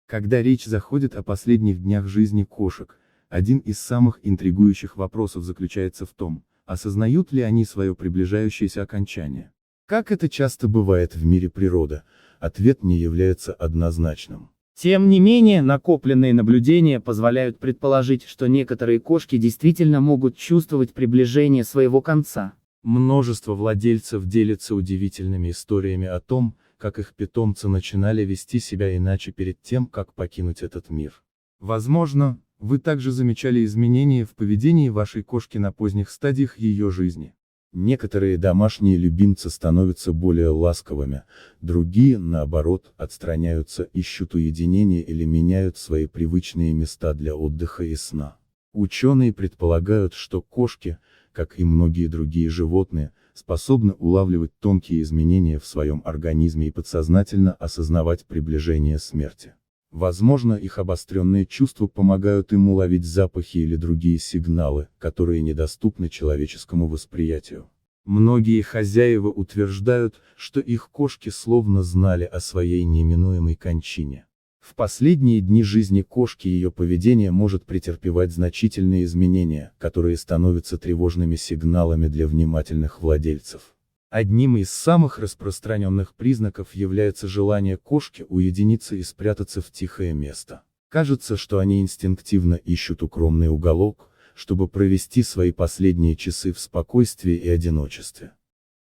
Когда речь заходит о последних днях жизни кошек, один из самых интригующих вопросов заключается в том, осознают ли они свое приближающееся окончание. Как это часто бывает в мире природы, ответ не является однозначным. Тем не менее, накопленные наблюдения позволяют предположить, что некоторые кошки действительно могут чувствовать приближение своего конца. Множество владельцев делятся удивительными историями о том, как их питомцы начинали вести себя иначе перед тем, как покинуть этот мир. Возможно, вы также замечали изменения в поведении вашей кошки на поздних стадиях ее жизни. Некоторые домашние любимцы становятся более ласковыми, другие, наоборот, отстраняются, ищут уединения или меняют свои привычные места для отдыха и сна. Ученые предполагают, что кошки, как и многие другие животные, способны улавливать тонкие изменения в своем организме и подсознательно осознавать приближение смерти. Возможно, их обостренные чувства помогают им уловить запахи или другие сигналы, которые недоступны человеческому восприятию. Многие хозяева утверждают, что их кошки словно знали о своей неминуемой кончине. В последние дни жизни кошки ее поведение может претерпевать значительные изменения, которые становятся тревожными сигналами для внимательных владельцев. Одним из самых распространенных признаков является желание кошки уединиться и спрятаться в тихое место. Кажется, что они инстинктивно ищут укромный уголок, чтобы провести свои последние часы в спокойствии и одиночестве.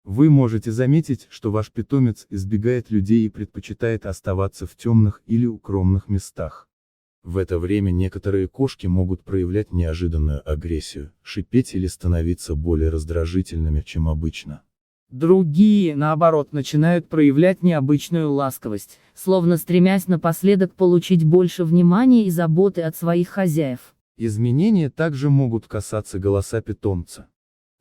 Вы можете заметить, что ваш питомец избегает людей и предпочитает оставаться в темных или укромных местах. В это время некоторые кошки могут проявлять неожиданную агрессию, шипеть или становиться более раздражительными, чем обычно. Другие, наоборот, начинают проявлять необычную ласковость, словно стремясь напоследок получить больше внимания и заботы от своих хозяев. Изменения также могут касаться голоса питомца.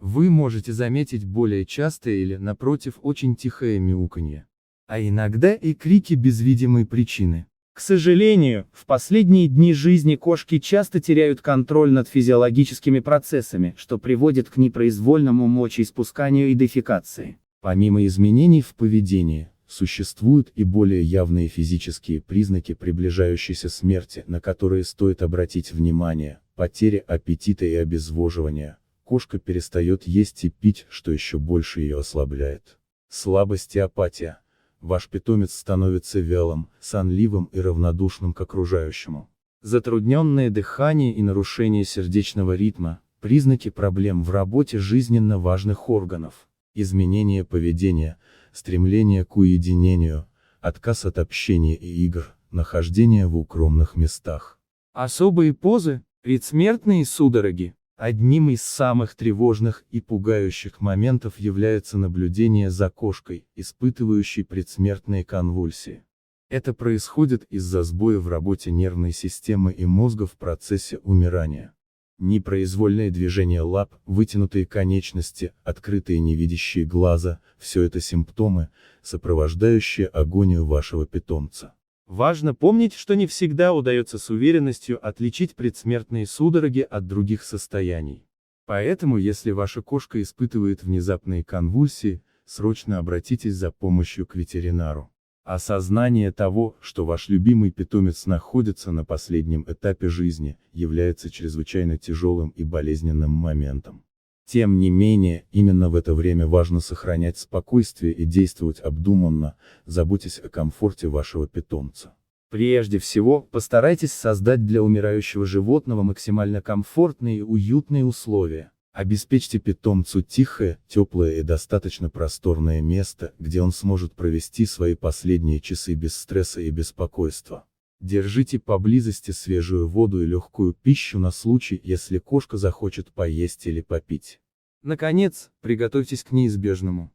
Вы можете заметить более частое или, напротив, очень тихое мяуканье. А иногда и крики без видимой причины. К сожалению, в последние дни жизни кошки часто теряют контроль над физиологическими процессами, что приводит к непроизвольному мочеиспусканию и дефекации. Помимо изменений в поведении, существуют и более явные физические признаки приближающейся смерти, на которые стоит обратить внимание: потеря аппетита и обезвоживание. Кошка перестает есть и пить, что еще больше ее ослабляет. Слабость и апатия. Ваш питомец становится вялым, сонливым и равнодушным к окружающему. Затрудненное дыхание и нарушение сердечного ритма – признаки проблем в работе жизненно важных органов. Изменение поведения, стремление к уединению, отказ от общения и игр, нахождение в укромных местах. Особые позы, предсмертные судороги. Одним из самых тревожных и пугающих моментов является наблюдение за кошкой, испытывающей предсмертные конвульсии. Это происходит из-за сбоя в работе нервной системы и мозга в процессе умирания. Непроизвольное движение лап, вытянутые конечности, открытые невидящие глаза – все это симптомы, сопровождающие агонию вашего питомца. Важно помнить, что не всегда удается с уверенностью отличить предсмертные судороги от других состояний. Поэтому, если ваша кошка испытывает внезапные конвульсии, срочно обратитесь за помощью к ветеринару. Осознание того, что ваш любимый питомец находится на последнем этапе жизни, является чрезвычайно тяжелым и болезненным моментом. Тем не менее, именно в это время важно сохранять спокойствие и действовать обдуманно, заботясь о комфорте вашего питомца. Прежде всего, постарайтесь создать для умирающего животного максимально комфортные и уютные условия. Обеспечьте питомцу тихое, теплое и достаточно просторное место, где он сможет провести свои последние часы без стресса и беспокойства. Держите поблизости свежую воду и легкую пищу на случай, если кошка захочет поесть или попить. Наконец, приготовьтесь к неизбежному.